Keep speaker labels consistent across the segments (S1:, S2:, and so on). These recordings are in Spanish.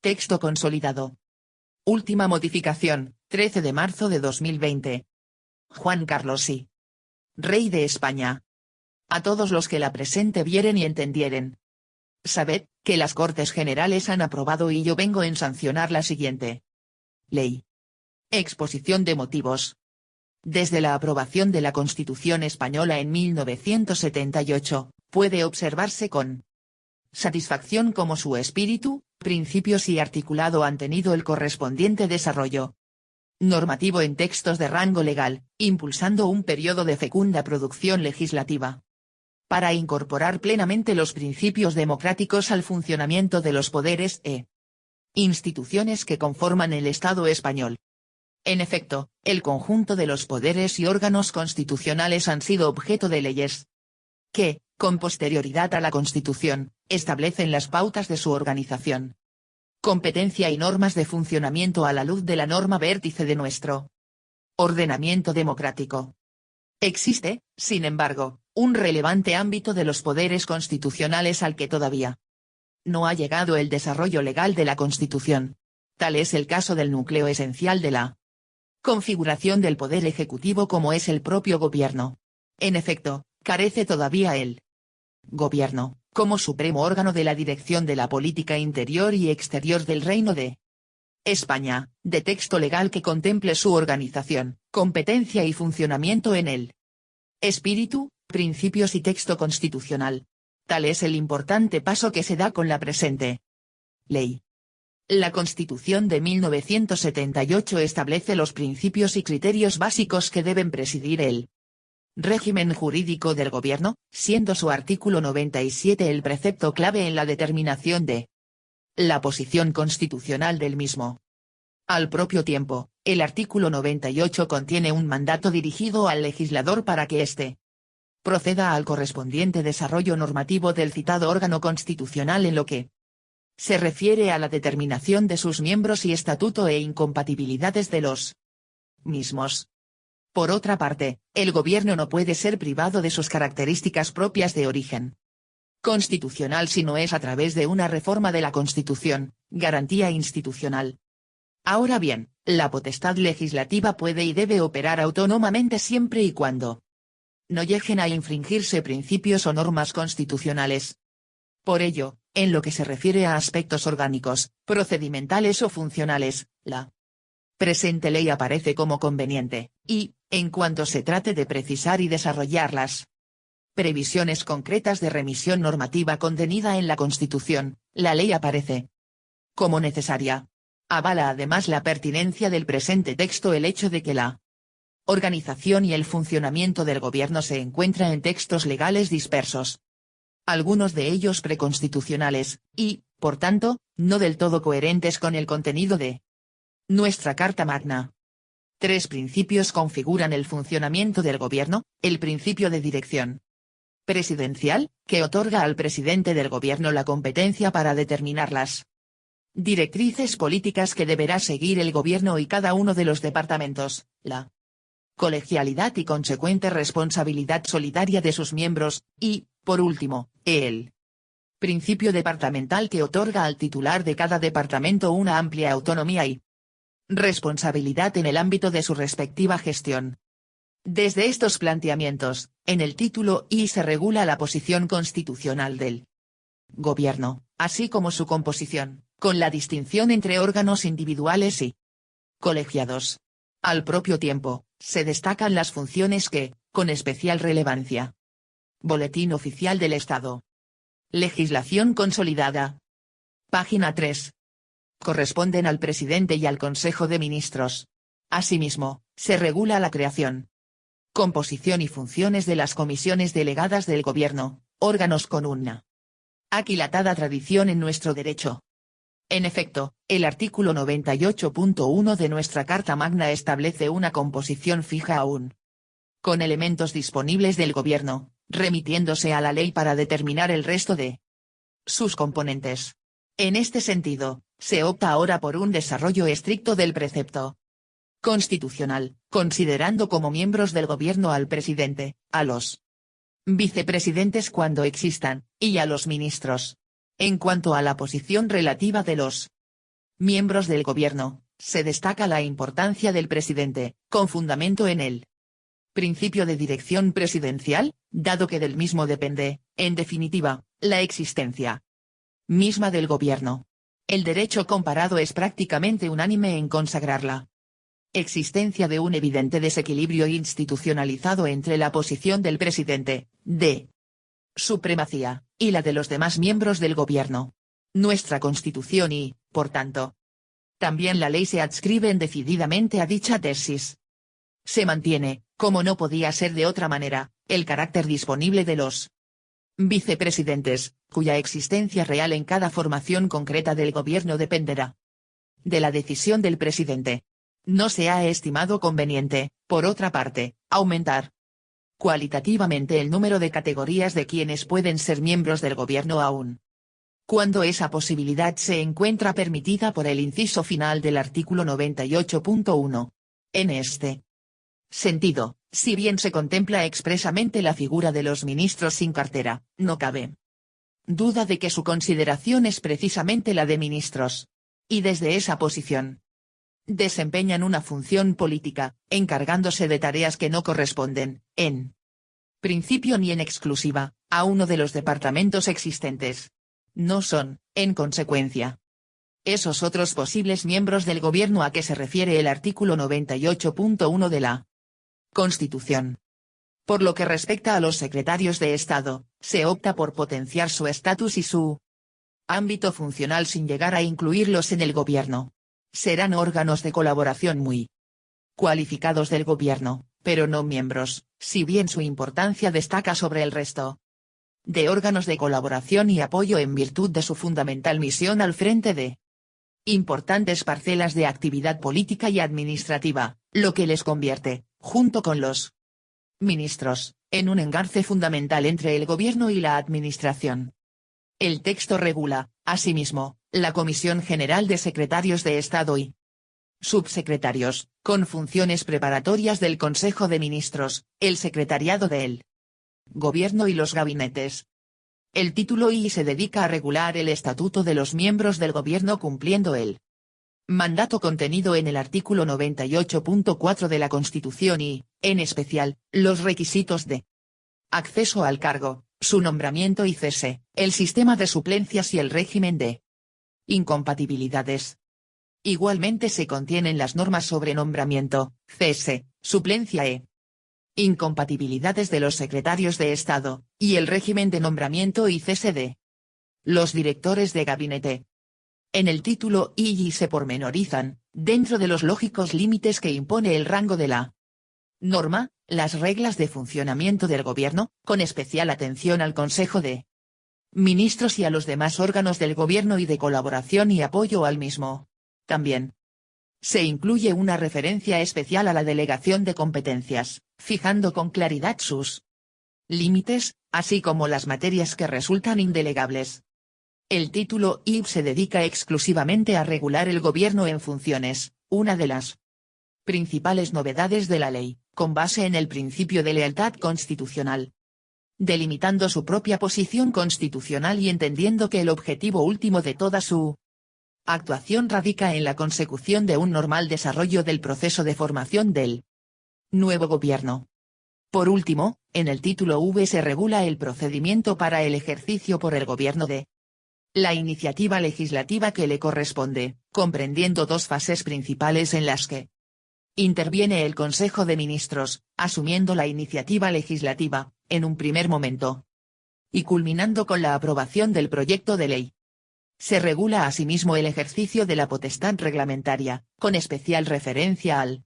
S1: Texto consolidado. Última modificación, 13 de marzo de 2020. Juan Carlos I. Rey de España. A todos los que la presente vieren y entendieren. Sabed, que las Cortes Generales han aprobado y yo vengo en sancionar la siguiente ley. Exposición de motivos. Desde la aprobación de la Constitución Española en 1978, puede observarse con satisfacción cómo su espíritu, principios y articulado han tenido el correspondiente desarrollo normativo en textos de rango legal, impulsando un periodo de fecunda producción legislativa para incorporar plenamente los principios democráticos al funcionamiento de los poderes e instituciones que conforman el Estado español. En efecto, el conjunto de los poderes y órganos constitucionales han sido objeto de leyes que, con posterioridad a la Constitución, establecen las pautas de su organización, competencia y normas de funcionamiento a la luz de la norma vértice de nuestro ordenamiento democrático. Existe, sin embargo, un relevante ámbito de los poderes constitucionales al que todavía no ha llegado el desarrollo legal de la Constitución. Tal es el caso del núcleo esencial de la configuración del poder ejecutivo como es el propio gobierno. En efecto, carece todavía el gobierno, como supremo órgano de la dirección de la política interior y exterior del Reino de España, de texto legal que contemple su organización, competencia y funcionamiento en el espíritu, principios y texto constitucional. Tal es el importante paso que se da con la presente ley. La Constitución de 1978 establece los principios y criterios básicos que deben presidir el régimen jurídico del gobierno, siendo su artículo 97 el precepto clave en la determinación de la posición constitucional del mismo. Al propio tiempo, el artículo 98 contiene un mandato dirigido al legislador para que éste proceda al correspondiente desarrollo normativo del citado órgano constitucional en lo que se refiere a la determinación de sus miembros y estatuto e incompatibilidades de los mismos. Por otra parte, el gobierno no puede ser privado de sus características propias de origen constitucional si no es a través de una reforma de la Constitución, garantía institucional. Ahora bien, la potestad legislativa puede y debe operar autónomamente siempre y cuando no lleguen a infringirse principios o normas constitucionales. Por ello, en lo que se refiere a aspectos orgánicos, procedimentales o funcionales, la presente ley aparece como conveniente, y, en cuanto se trate de precisar y desarrollar las previsiones concretas de remisión normativa contenida en la Constitución, la ley aparece como necesaria. Avala además la pertinencia del presente texto el hecho de que la organización y el funcionamiento del gobierno se encuentra en textos legales dispersos, algunos de ellos preconstitucionales, y, por tanto, no del todo coherentes con el contenido de nuestra Carta Magna. 3 principios configuran el funcionamiento del gobierno: el principio de dirección presidencial, que otorga al presidente del gobierno la competencia para determinar las directrices políticas que deberá seguir el gobierno y cada uno de los departamentos, la colegialidad y consecuente responsabilidad solidaria de sus miembros, y, por último, el principio departamental que otorga al titular de cada departamento una amplia autonomía y responsabilidad en el ámbito de su respectiva gestión. Desde estos planteamientos, en el título I se regula la posición constitucional del gobierno, así como su composición, con la distinción entre órganos individuales y colegiados. Al propio tiempo, se destacan las funciones que, con especial relevancia. Boletín Oficial del Estado. Legislación consolidada. Página 3. Corresponden al presidente y al Consejo de Ministros. Asimismo, se regula la creación, composición y funciones de las comisiones delegadas del gobierno, órganos con una aquilatada tradición en nuestro derecho. En efecto, el artículo 98.1 de nuestra Carta Magna establece una composición fija aún con elementos disponibles del gobierno, remitiéndose a la ley para determinar el resto de sus componentes. En este sentido, se opta ahora por un desarrollo estricto del precepto constitucional, considerando como miembros del gobierno al presidente, a los vicepresidentes cuando existan, y a los ministros. En cuanto a la posición relativa de los miembros del gobierno, se destaca la importancia del presidente, con fundamento en el principio de dirección presidencial, dado que del mismo depende, en definitiva, la existencia misma del gobierno. El derecho comparado es prácticamente unánime en consagrar la existencia de un evidente desequilibrio institucionalizado entre la posición del presidente, de supremacía, y la de los demás miembros del gobierno. Nuestra Constitución y, por tanto, también la ley se adscriben decididamente a dicha tesis. Se mantiene, como no podía ser de otra manera, el carácter disponible de los vicepresidentes, cuya existencia real en cada formación concreta del gobierno dependerá de la decisión del presidente. No se ha estimado conveniente, por otra parte, aumentar cualitativamente el número de categorías de quienes pueden ser miembros del gobierno aún cuando esa posibilidad se encuentra permitida por el inciso final del artículo 98.1. En este sentido, si bien se contempla expresamente la figura de los ministros sin cartera, no cabe duda de que su consideración es precisamente la de ministros. Y desde esa posición desempeñan una función política, encargándose de tareas que no corresponden, en principio ni en exclusiva, a uno de los departamentos existentes. No son, en consecuencia, esos otros posibles miembros del gobierno a que se refiere el artículo 98.1 de la Constitución. Por lo que respecta a los secretarios de Estado, se opta por potenciar su estatus y su ámbito funcional sin llegar a incluirlos en el gobierno. Serán órganos de colaboración muy cualificados del gobierno, pero no miembros, si bien su importancia destaca sobre el resto de órganos de colaboración y apoyo en virtud de su fundamental misión al frente de importantes parcelas de actividad política y administrativa, lo que les convierte, junto con los ministros, en un engarce fundamental entre el gobierno y la administración. El texto regula, asimismo, la Comisión General de Secretarios de Estado y subsecretarios, con funciones preparatorias del Consejo de Ministros, el secretariado del Gobierno y los gabinetes. El título I se dedica a regular el estatuto de los miembros del gobierno cumpliendo el mandato contenido en el artículo 98.4 de la Constitución y, en especial, los requisitos de acceso al cargo, su nombramiento y cese, el sistema de suplencias y el régimen de incompatibilidades. Igualmente se contienen las normas sobre nombramiento, cese, suplencia e incompatibilidades de los secretarios de Estado, y el régimen de nombramiento y cese de los directores de gabinete. En el título I se pormenorizan, dentro de los lógicos límites que impone el rango de la norma, las reglas de funcionamiento del gobierno, con especial atención al Consejo de Ministros y a los demás órganos del gobierno y de colaboración y apoyo al mismo. También se incluye una referencia especial a la delegación de competencias, fijando con claridad sus límites, así como las materias que resultan indelegables. El título I se dedica exclusivamente a regular el gobierno en funciones, una de las principales novedades de la ley, con base en el principio de lealtad constitucional. Delimitando su propia posición constitucional y entendiendo que el objetivo último de toda su actuación radica en la consecución de un normal desarrollo del proceso de formación del nuevo gobierno. Por último, en el título V se regula el procedimiento para el ejercicio por el gobierno de la iniciativa legislativa que le corresponde, comprendiendo dos fases principales en las que interviene el Consejo de Ministros, asumiendo la iniciativa legislativa, en un primer momento, y culminando con la aprobación del proyecto de ley. Se regula asimismo el ejercicio de la potestad reglamentaria, con especial referencia al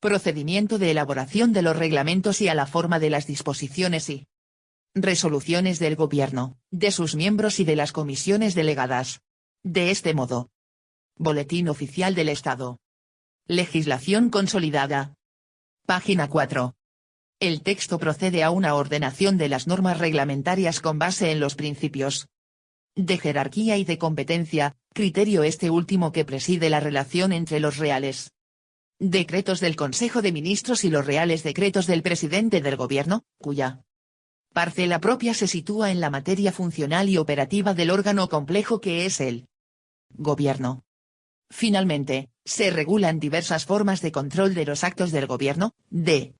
S1: procedimiento de elaboración de los reglamentos y a la forma de las disposiciones y resoluciones del gobierno, de sus miembros y de las comisiones delegadas. De este modo. Boletín Oficial del Estado. Legislación consolidada. Página 4. El texto procede a una ordenación de las normas reglamentarias con base en los principios de jerarquía y de competencia, criterio este último que preside la relación entre los reales decretos del Consejo de Ministros y los reales decretos del presidente del gobierno, cuya parcela propia se sitúa en la materia funcional y operativa del órgano complejo que es el gobierno. Finalmente, se regulan diversas formas de control de los actos del gobierno, de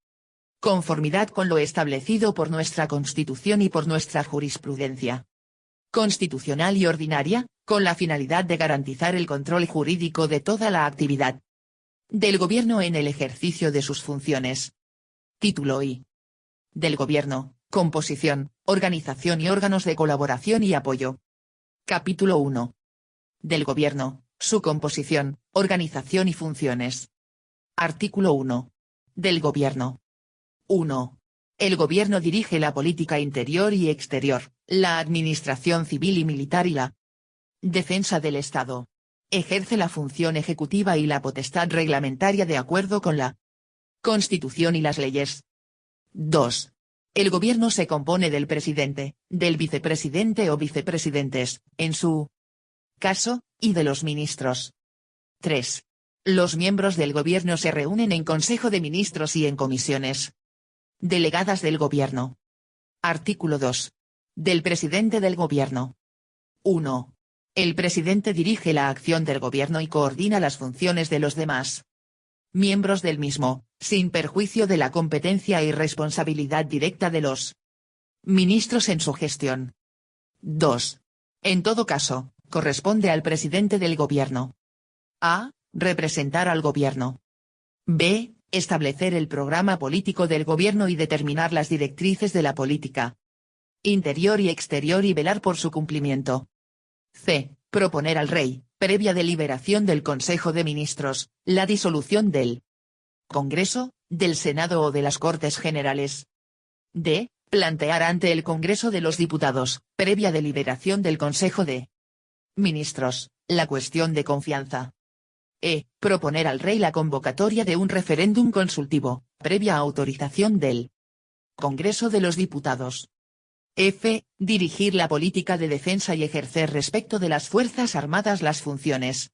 S1: conformidad con lo establecido por nuestra Constitución y por nuestra jurisprudencia constitucional y ordinaria, con la finalidad de garantizar el control jurídico de toda la actividad del gobierno en el ejercicio de sus funciones. Título I. Del gobierno, composición, organización y órganos de colaboración y apoyo. Capítulo 1. Del gobierno, su composición, organización y funciones. Artículo 1. Del gobierno. 1. El gobierno dirige la política interior y exterior, la administración civil y militar y la defensa del Estado. Ejerce la función ejecutiva y la potestad reglamentaria de acuerdo con la Constitución y las leyes. 2. El gobierno se compone del presidente, del vicepresidente o vicepresidentes, en su caso, y de los ministros. 3. Los miembros del gobierno se reúnen en Consejo de Ministros y en comisiones delegadas del gobierno. Artículo 2. Del presidente del gobierno. 1. El presidente dirige la acción del gobierno y coordina las funciones de los demás miembros del mismo, sin perjuicio de la competencia y responsabilidad directa de los ministros en su gestión. 2. En todo caso, corresponde al presidente del gobierno. A. Representar al gobierno. B. Establecer el programa político del gobierno y determinar las directrices de la política interior y exterior y velar por su cumplimiento. C. Proponer al rey, previa deliberación del Consejo de Ministros, la disolución del Congreso, del Senado o de las Cortes Generales. D. Plantear ante el Congreso de los Diputados, previa deliberación del Consejo de Ministros, la cuestión de confianza. E. Proponer al rey la convocatoria de un referéndum consultivo, previa autorización del Congreso de los Diputados. F. Dirigir la política de defensa y ejercer respecto de las Fuerzas Armadas las funciones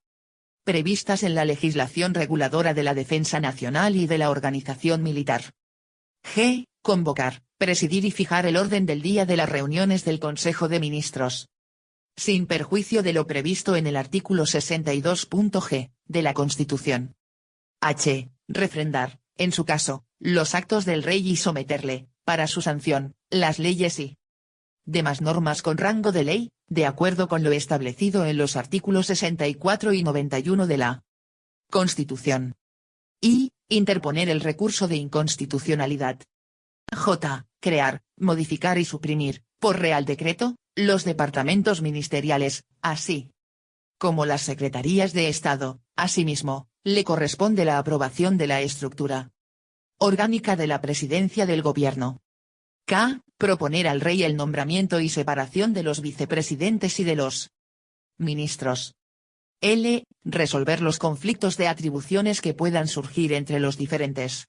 S1: previstas en la legislación reguladora de la defensa nacional y de la organización militar. G. Convocar, presidir y fijar el orden del día de las reuniones del Consejo de Ministros, sin perjuicio de lo previsto en el artículo 62.g de la Constitución. H. Refrendar, en su caso, los actos del rey y someterle, para su sanción, las leyes y demás normas con rango de ley, de acuerdo con lo establecido en los artículos 64 y 91 de la Constitución. I. Interponer el recurso de inconstitucionalidad. J. Crear, modificar y suprimir, por Real Decreto, los departamentos ministeriales, así como las secretarías de Estado. Asimismo, le corresponde la aprobación de la estructura orgánica de la Presidencia del Gobierno. K. Proponer al rey el nombramiento y separación de los vicepresidentes y de los ministros. L. Resolver los conflictos de atribuciones que puedan surgir entre los diferentes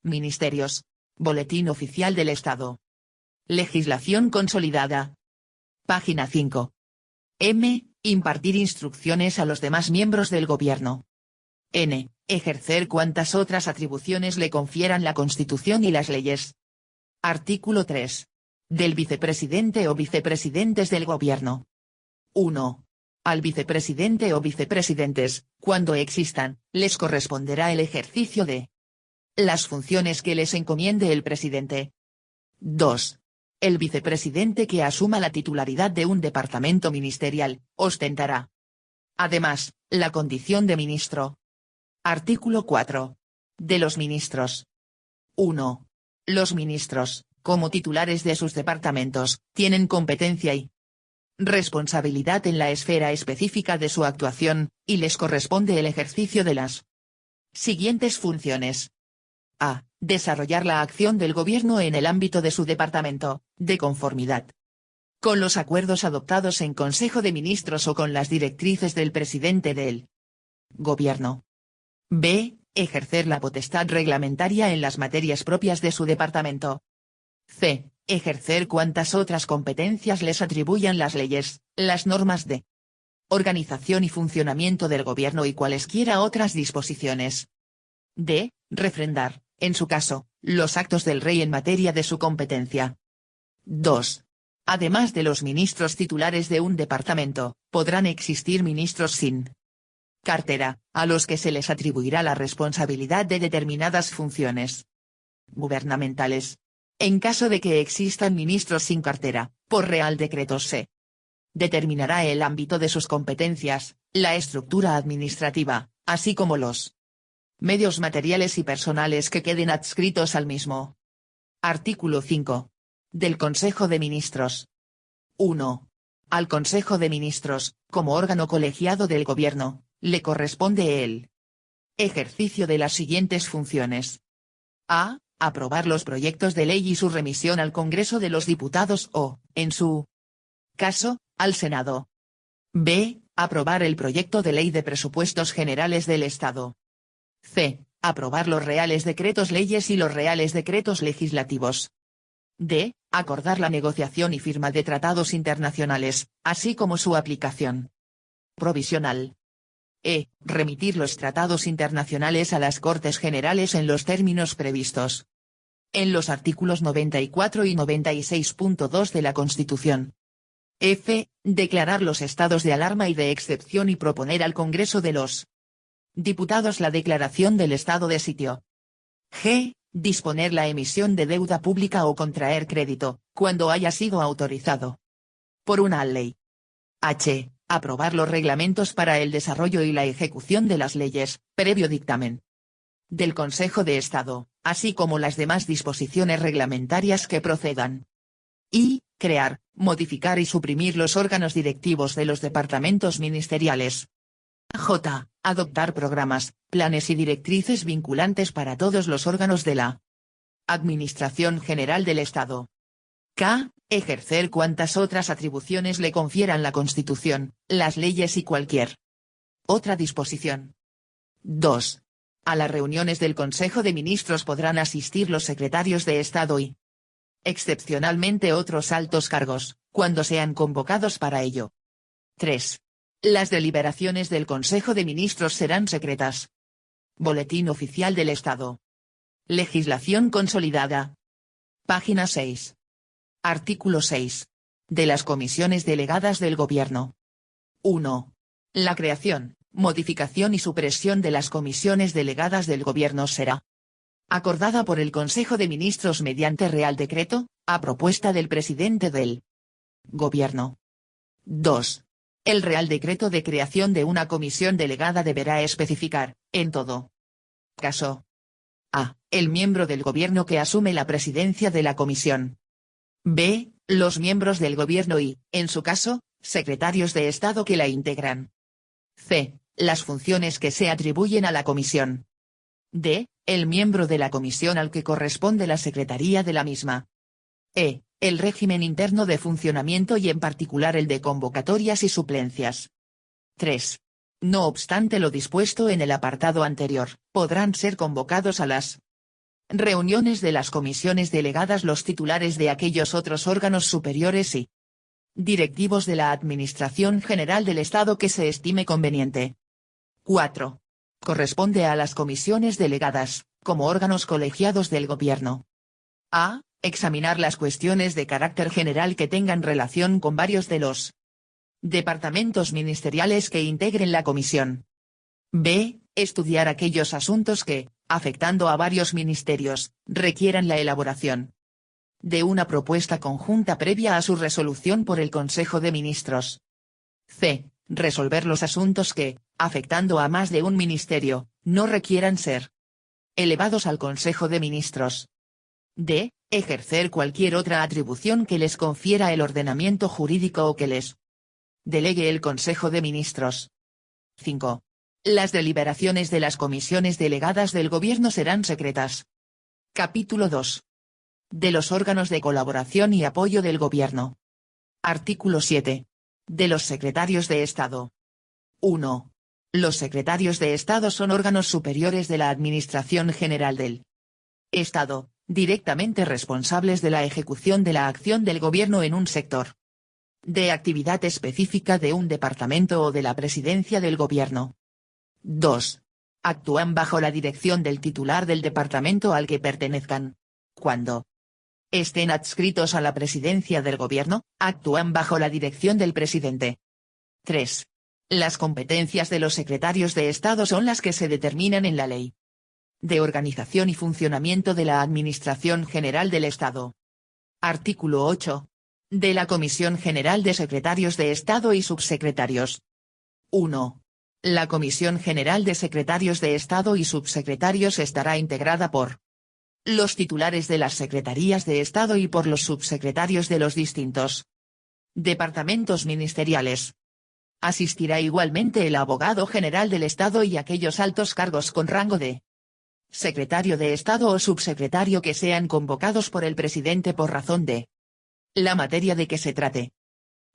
S1: ministerios. Boletín Oficial del Estado. Legislación consolidada. Página 5. M. Impartir instrucciones a los demás miembros del gobierno. N. Ejercer cuantas otras atribuciones le confieran la Constitución y las leyes. Artículo 3. Del vicepresidente o vicepresidentes del gobierno. 1. Al vicepresidente o vicepresidentes, cuando existan, les corresponderá el ejercicio de las funciones que les encomiende el presidente. 2. El vicepresidente que asuma la titularidad de un departamento ministerial, ostentará, además, la condición de ministro. Artículo 4. De los ministros. 1. Los ministros, como titulares de sus departamentos, tienen competencia y responsabilidad en la esfera específica de su actuación, y les corresponde el ejercicio de las siguientes funciones. A. Desarrollar la acción del gobierno en el ámbito de su departamento, de conformidad con los acuerdos adoptados en Consejo de Ministros o con las directrices del presidente del gobierno. B. Ejercer la potestad reglamentaria en las materias propias de su departamento. C. Ejercer cuantas otras competencias les atribuyan las leyes, las normas de organización y funcionamiento del gobierno y cualesquiera otras disposiciones. D. Refrendar, en su caso, los actos del rey en materia de su competencia. 2. Además de los ministros titulares de un departamento, podrán existir ministros sin cartera, a los que se les atribuirá la responsabilidad de determinadas funciones gubernamentales. En caso de que existan ministros sin cartera, por Real Decreto se determinará el ámbito de sus competencias, la estructura administrativa, así como los medios materiales y personales que queden adscritos al mismo. Artículo 5. Del Consejo de Ministros. 1. Al Consejo de Ministros, como órgano colegiado del Gobierno, le corresponde el ejercicio de las siguientes funciones. A. Aprobar los proyectos de ley y su remisión al Congreso de los Diputados o, en su caso, al Senado. B. Aprobar el proyecto de ley de presupuestos generales del Estado. C. Aprobar los reales decretos leyes y los reales decretos legislativos. D. Acordar la negociación y firma de tratados internacionales, así como su aplicación provisional. E. Remitir los tratados internacionales a las Cortes Generales en los términos previstos en los artículos 94 y 96.2 de la Constitución. F. Declarar los estados de alarma y de excepción y proponer al Congreso de los Diputados la declaración del estado de sitio. G. Disponer la emisión de deuda pública o contraer crédito, cuando haya sido autorizado por una ley. H. Aprobar los reglamentos para el desarrollo y la ejecución de las leyes, previo dictamen del Consejo de Estado, así como las demás disposiciones reglamentarias que procedan. I. Crear, modificar y suprimir los órganos directivos de los departamentos ministeriales. J. Adoptar programas, planes y directrices vinculantes para todos los órganos de la Administración General del Estado. K. Ejercer cuantas otras atribuciones le confieran la Constitución, las leyes y cualquier otra disposición. 2. A las reuniones del Consejo de Ministros podrán asistir los secretarios de Estado y, excepcionalmente, otros altos cargos, cuando sean convocados para ello. 3. Las deliberaciones del Consejo de Ministros serán secretas. Boletín Oficial del Estado. Legislación consolidada. Página 6. Artículo 6. De las comisiones delegadas del Gobierno. 1. La creación, modificación y supresión de las comisiones delegadas del Gobierno será acordada por el Consejo de Ministros mediante Real Decreto, a propuesta del presidente del Gobierno. 2. El Real Decreto de creación de una comisión delegada deberá especificar, en todo caso, a. El miembro del Gobierno que asume la presidencia de la comisión. B. Los miembros del Gobierno y, en su caso, secretarios de Estado que la integran. C. Las funciones que se atribuyen a la comisión. D. El miembro de la comisión al que corresponde la secretaría de la misma. E. El régimen interno de funcionamiento y en particular el de convocatorias y suplencias. 3. No obstante lo dispuesto en el apartado anterior, podrán ser convocados a las reuniones de las comisiones delegadas los titulares de aquellos otros órganos superiores y directivos de la Administración General del Estado que se estime conveniente. 4. Corresponde a las comisiones delegadas, como órganos colegiados del Gobierno. A. Examinar las cuestiones de carácter general que tengan relación con varios de los departamentos ministeriales que integren la comisión. B. Estudiar aquellos asuntos que, afectando a varios ministerios, requieran la elaboración de una propuesta conjunta previa a su resolución por el Consejo de Ministros. C. Resolver los asuntos que, afectando a más de un ministerio, no requieran ser elevados al Consejo de Ministros. D. Ejercer cualquier otra atribución que les confiera el ordenamiento jurídico o que les delegue el Consejo de Ministros. 5. Las deliberaciones de las comisiones delegadas del Gobierno serán secretas. Capítulo 2. De los órganos de colaboración y apoyo del Gobierno. Artículo 7. De los secretarios de Estado. 1. Los secretarios de Estado son órganos superiores de la Administración General del Estado, directamente responsables de la ejecución de la acción del Gobierno en un sector de actividad específica de un departamento o de la presidencia del Gobierno. 2. Actúan bajo la dirección del titular del departamento al que pertenezcan. Cuando estén adscritos a la presidencia del Gobierno, actúan bajo la dirección del presidente. 3. Las competencias de los secretarios de Estado son las que se determinan en la Ley de Organización y Funcionamiento de la Administración General del Estado. Artículo 8. De la Comisión General de Secretarios de Estado y Subsecretarios. 1. La Comisión General de Secretarios de Estado y Subsecretarios estará integrada por los titulares de las Secretarías de Estado y por los subsecretarios de los distintos departamentos ministeriales. Asistirá igualmente el abogado general del Estado y aquellos altos cargos con rango de secretario de Estado o subsecretario que sean convocados por el presidente por razón de la materia de que se trate.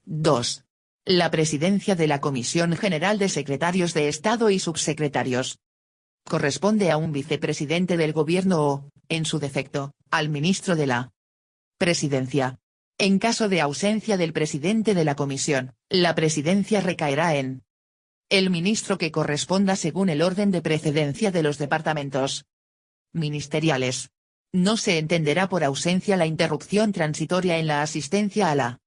S1: 2. La presidencia de la Comisión General de Secretarios de Estado y Subsecretarios corresponde a un vicepresidente del Gobierno o, en su defecto, al ministro de la Presidencia. En caso de ausencia del presidente de la comisión, la presidencia recaerá en el ministro que corresponda según el orden de precedencia de los departamentos ministeriales. No se entenderá por ausencia la interrupción transitoria en la asistencia a la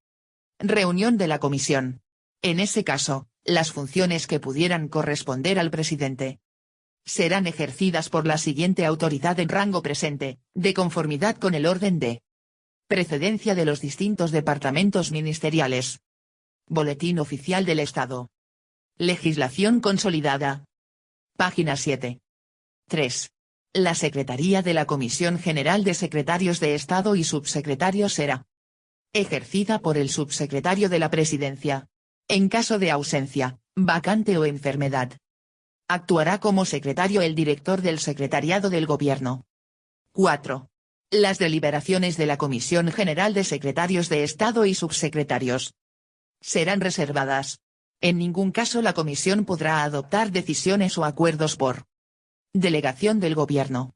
S1: reunión de la comisión. En ese caso, las funciones que pudieran corresponder al presidente serán ejercidas por la siguiente autoridad en rango presente, de conformidad con el orden de precedencia de los distintos departamentos ministeriales. Boletín Oficial del Estado. Legislación consolidada. Página 7. 3. La Secretaría de la Comisión General de Secretarios de Estado y Subsecretarios será ejercida por el subsecretario de la Presidencia. En caso de ausencia, vacante o enfermedad, actuará como secretario el director del Secretariado del Gobierno. 4. Las deliberaciones de la Comisión General de Secretarios de Estado y Subsecretarios serán reservadas. En ningún caso la Comisión podrá adoptar decisiones o acuerdos por delegación del Gobierno.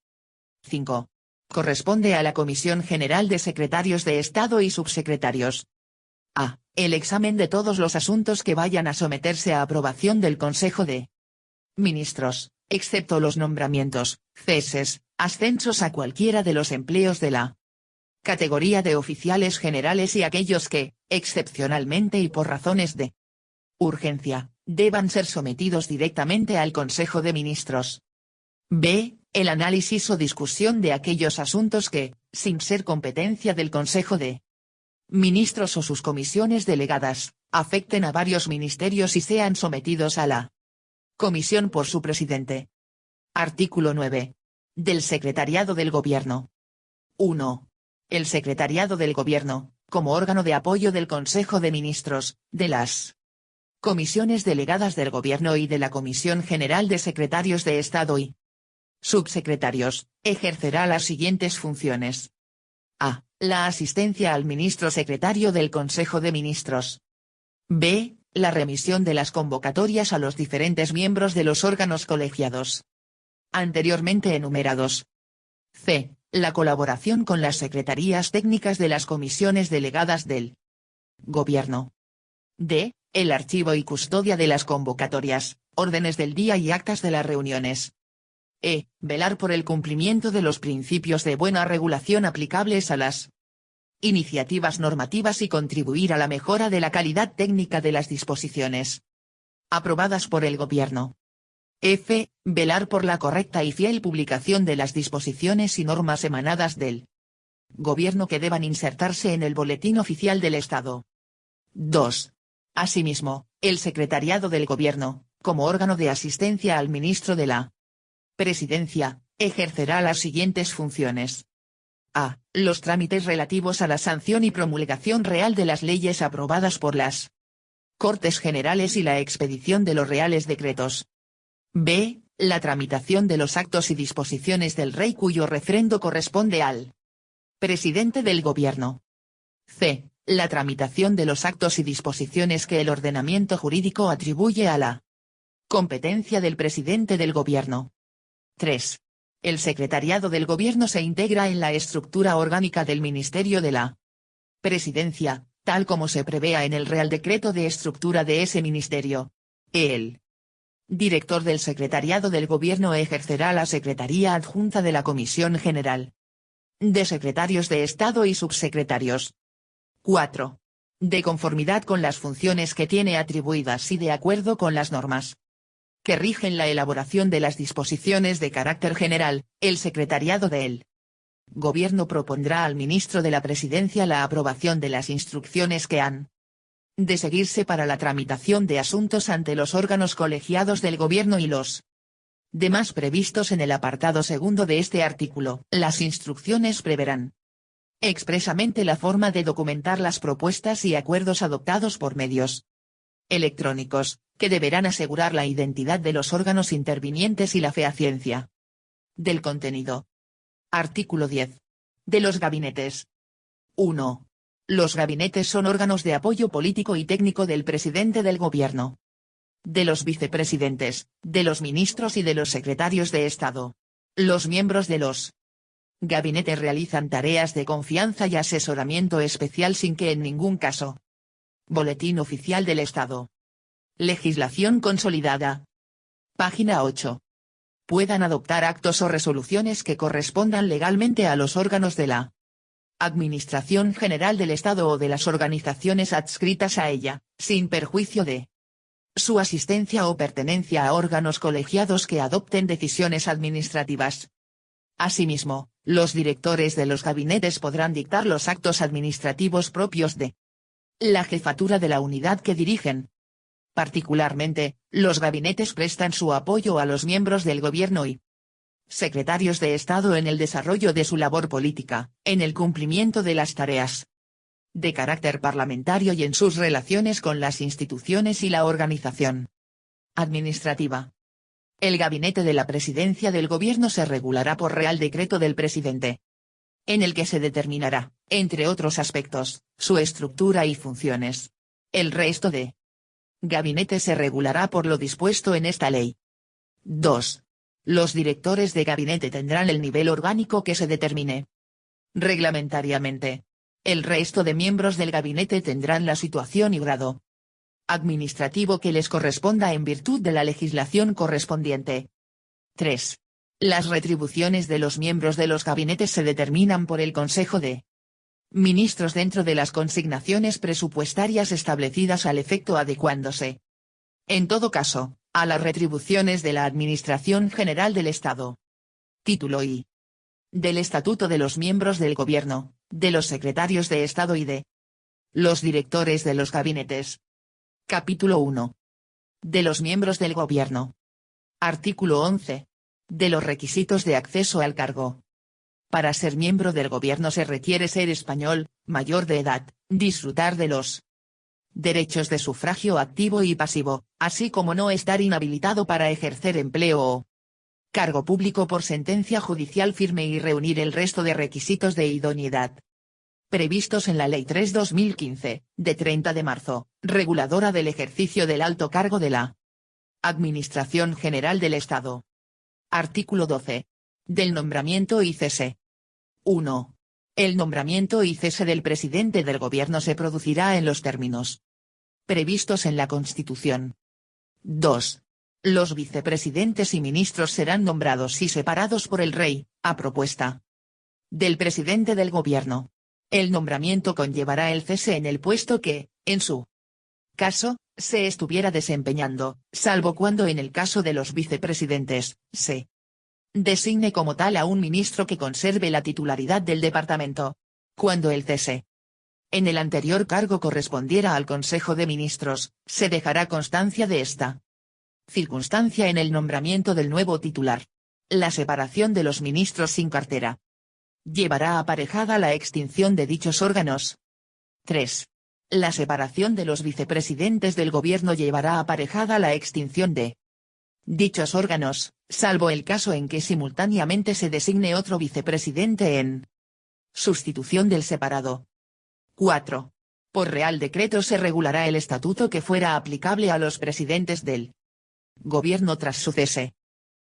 S1: 5. Corresponde a la Comisión General de Secretarios de Estado y Subsecretarios. A. El examen de todos los asuntos que vayan a someterse a aprobación del Consejo de Ministros, excepto los nombramientos, ceses, ascensos a cualquiera de los empleos de la categoría de oficiales generales y aquellos que, excepcionalmente y por razones de urgencia, deban ser sometidos directamente al Consejo de Ministros. B. El análisis o discusión de aquellos asuntos que, sin ser competencia del Consejo de Ministros o sus comisiones delegadas, afecten a varios ministerios y sean sometidos a la comisión por su presidente. Artículo 9. Del Secretariado del Gobierno. 1. El Secretariado del Gobierno, como órgano de apoyo del Consejo de Ministros, de las comisiones delegadas del Gobierno y de la Comisión General de Secretarios de Estado y subsecretarios, ejercerá las siguientes funciones. A. La asistencia al ministro secretario del Consejo de Ministros. B. La remisión de las convocatorias a los diferentes miembros de los órganos colegiados anteriormente enumerados. C. La colaboración con las secretarías técnicas de las comisiones delegadas del Gobierno. D. El archivo y custodia de las convocatorias, órdenes del día y actas de las reuniones. E. Velar por el cumplimiento de los principios de buena regulación aplicables a las iniciativas normativas y contribuir a la mejora de la calidad técnica de las disposiciones aprobadas por el Gobierno. F. Velar por la correcta y fiel publicación de las disposiciones y normas emanadas del Gobierno que deban insertarse en el Boletín Oficial del Estado. 2. Asimismo, el Secretariado del Gobierno, como órgano de asistencia al ministro de la Presidencia, ejercerá las siguientes funciones. A. Los trámites relativos a la sanción y promulgación real de las leyes aprobadas por las Cortes Generales y la expedición de los reales decretos. B. La tramitación de los actos y disposiciones del Rey cuyo refrendo corresponde al presidente del Gobierno. C. La tramitación de los actos y disposiciones que el ordenamiento jurídico atribuye a la competencia del presidente del Gobierno. 3. El Secretariado del Gobierno se integra en la estructura orgánica del Ministerio de la Presidencia, tal como se prevea en el Real Decreto de Estructura de ese ministerio. El director del Secretariado del Gobierno ejercerá la Secretaría Adjunta de la Comisión General de Secretarios de Estado y Subsecretarios. 4. De conformidad con las funciones que tiene atribuidas y de acuerdo con las normas que rigen la elaboración de las disposiciones de carácter general, el secretariado del Gobierno propondrá al ministro de la Presidencia la aprobación de las instrucciones que han de seguirse para la tramitación de asuntos ante los órganos colegiados del Gobierno y los demás previstos en el apartado segundo de este artículo. Las instrucciones preverán expresamente la forma de documentar las propuestas y acuerdos adoptados por medios electrónicos, que deberán asegurar la identidad de los órganos intervinientes y la fehaciencia del contenido. Artículo 10. De los gabinetes. 1. Los gabinetes son órganos de apoyo político y técnico del presidente del gobierno, de los vicepresidentes, de los ministros y de los secretarios de Estado. Los miembros de los gabinetes realizan tareas de confianza y asesoramiento especial sin que en ningún caso. Boletín Oficial del Estado. Legislación consolidada. Página 8. Puedan adoptar actos o resoluciones que correspondan legalmente a los órganos de la Administración General del Estado o de las organizaciones adscritas a ella, sin perjuicio de su asistencia o pertenencia a órganos colegiados que adopten decisiones administrativas. Asimismo, los directores de los gabinetes podrán dictar los actos administrativos propios de la jefatura de la unidad que dirigen. Particularmente, los gabinetes prestan su apoyo a los miembros del gobierno y secretarios de Estado en el desarrollo de su labor política, en el cumplimiento de las tareas de carácter parlamentario y en sus relaciones con las instituciones y la organización administrativa. El gabinete de la presidencia del gobierno se regulará por Real Decreto del presidente, en el que se determinará, entre otros aspectos, su estructura y funciones. El resto de gabinete se regulará por lo dispuesto en esta ley. 2. Los directores de gabinete tendrán el nivel orgánico que se determine reglamentariamente. El resto de miembros del gabinete tendrán la situación y grado administrativo que les corresponda en virtud de la legislación correspondiente. 3. Las retribuciones de los miembros de los gabinetes se determinan por el Consejo de Ministros dentro de las consignaciones presupuestarias establecidas al efecto, adecuándose, en todo caso, a las retribuciones de la Administración General del Estado. Título I. Del Estatuto de los miembros del Gobierno, de los secretarios de Estado y de los directores de los gabinetes. Capítulo 1. De los miembros del Gobierno. Artículo 11. De los requisitos de acceso al cargo. Para ser miembro del gobierno se requiere ser español, mayor de edad, disfrutar de los derechos de sufragio activo y pasivo, así como no estar inhabilitado para ejercer empleo o cargo público por sentencia judicial firme y reunir el resto de requisitos de idoneidad previstos en la Ley 3/2015, de 30 de marzo, reguladora del ejercicio del alto cargo de la Administración General del Estado. Artículo 12. Del nombramiento y cese. 1. El nombramiento y cese del presidente del gobierno se producirá en los términos previstos en la Constitución. 2. Los vicepresidentes y ministros serán nombrados y separados por el Rey, a propuesta del presidente del gobierno. El nombramiento conllevará el cese en el puesto que, en su caso, se estuviera desempeñando, salvo cuando en el caso de los vicepresidentes, se designe como tal a un ministro que conserve la titularidad del departamento. Cuando el cese en el anterior cargo correspondiera al Consejo de Ministros, se dejará constancia de esta circunstancia en el nombramiento del nuevo titular. La separación de los ministros sin cartera llevará aparejada la extinción de dichos órganos. 3. La separación de los vicepresidentes del gobierno llevará aparejada la extinción de dichos órganos, salvo el caso en que simultáneamente se designe otro vicepresidente en sustitución del separado. 4. Por Real Decreto se regulará el estatuto que fuera aplicable a los presidentes del gobierno tras su cese.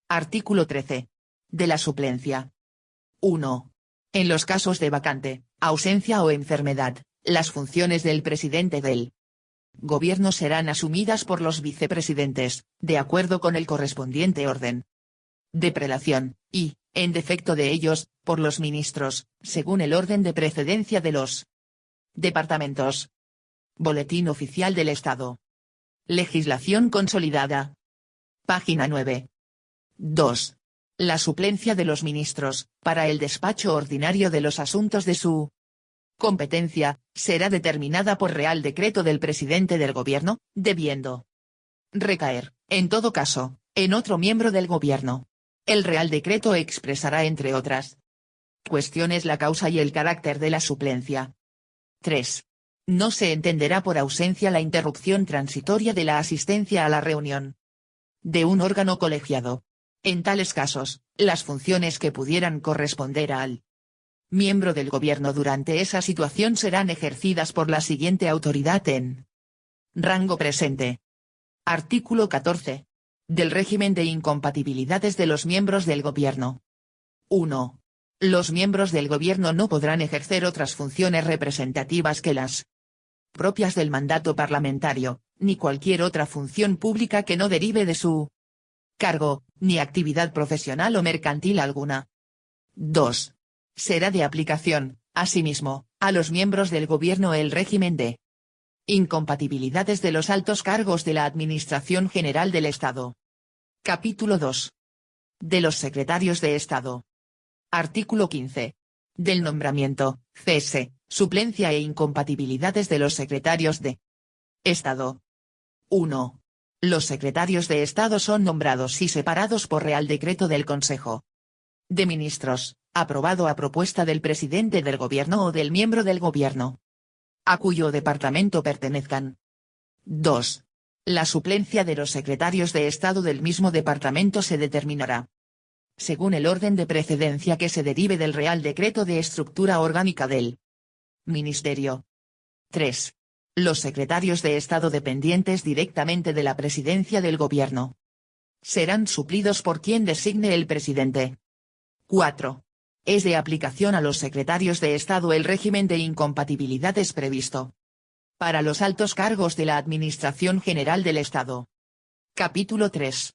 S1: Artículo 13. De la suplencia. 1. En los casos de vacante, ausencia o enfermedad, las funciones del presidente del gobierno serán asumidas por los vicepresidentes, de acuerdo con el correspondiente orden de prelación, y, en defecto de ellos, por los ministros, según el orden de precedencia de los departamentos. Boletín Oficial del Estado. Legislación consolidada. Página 9. 2. La suplencia de los ministros, para el despacho ordinario de los asuntos de su competencia, será determinada por Real Decreto del Presidente del Gobierno, debiendo recaer, en todo caso, en otro miembro del Gobierno. El Real Decreto expresará entre otras cuestiones la causa y el carácter de la suplencia. 3. No se entenderá por ausencia la interrupción transitoria de la asistencia a la reunión de un órgano colegiado. En tales casos, las funciones que pudieran corresponder al miembro del Gobierno durante esa situación serán ejercidas por la siguiente autoridad en rango presente. Artículo 14. Del régimen de incompatibilidades de los miembros del Gobierno. 1. Los miembros del Gobierno no podrán ejercer otras funciones representativas que las propias del mandato parlamentario, ni cualquier otra función pública que no derive de su cargo, ni actividad profesional o mercantil alguna. 2. Será de aplicación, asimismo, a los miembros del Gobierno el régimen de incompatibilidades de los altos cargos de la Administración General del Estado. Capítulo 2. De los secretarios de Estado. Artículo 15. Del nombramiento, cese, suplencia e incompatibilidades de los secretarios de Estado. 1. Los secretarios de Estado son nombrados y separados por Real Decreto del Consejo de Ministros, aprobado a propuesta del presidente del Gobierno o del miembro del Gobierno a cuyo departamento pertenezcan. 2. La suplencia de los secretarios de Estado del mismo departamento se determinará según el orden de precedencia que se derive del Real Decreto de Estructura Orgánica del Ministerio. 3. Los secretarios de Estado dependientes directamente de la Presidencia del Gobierno serán suplidos por quien designe el presidente. 4. Es de aplicación a los secretarios de Estado el régimen de incompatibilidades previsto para los altos cargos de la Administración General del Estado. Capítulo 3.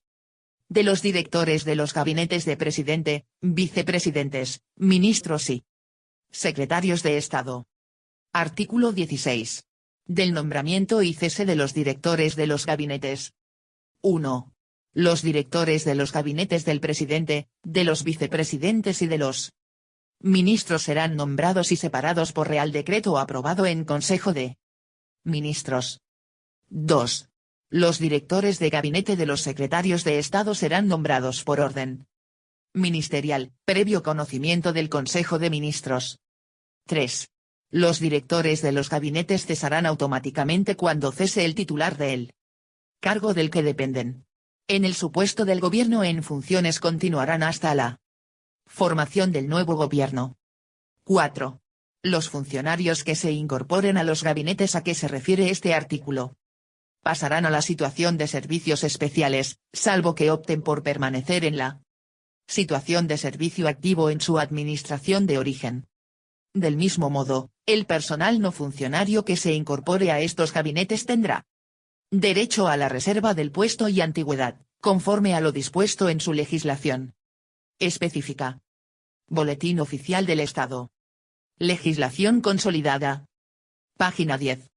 S1: De los directores de los gabinetes de presidente, vicepresidentes, ministros y secretarios de Estado. Artículo 16. Del nombramiento y cese de los directores de los gabinetes. 1. Los directores de los gabinetes del presidente, de los vicepresidentes y de los ministros serán nombrados y separados por Real Decreto aprobado en Consejo de Ministros. 2. Los directores de gabinete de los secretarios de Estado serán nombrados por orden ministerial, previo conocimiento del Consejo de Ministros. 3. Los directores de los gabinetes cesarán automáticamente cuando cese el titular del cargo del que dependen. En el supuesto del gobierno en funciones continuarán hasta la formación del nuevo gobierno. 4. Los funcionarios que se incorporen a los gabinetes a que se refiere este artículo pasarán a la situación de servicios especiales, salvo que opten por permanecer en la situación de servicio activo en su administración de origen. Del mismo modo, el personal no funcionario que se incorpore a estos gabinetes tendrá derecho a la reserva del puesto y antigüedad, conforme a lo dispuesto en su legislación específica. Boletín Oficial del Estado. Legislación consolidada. Página 10.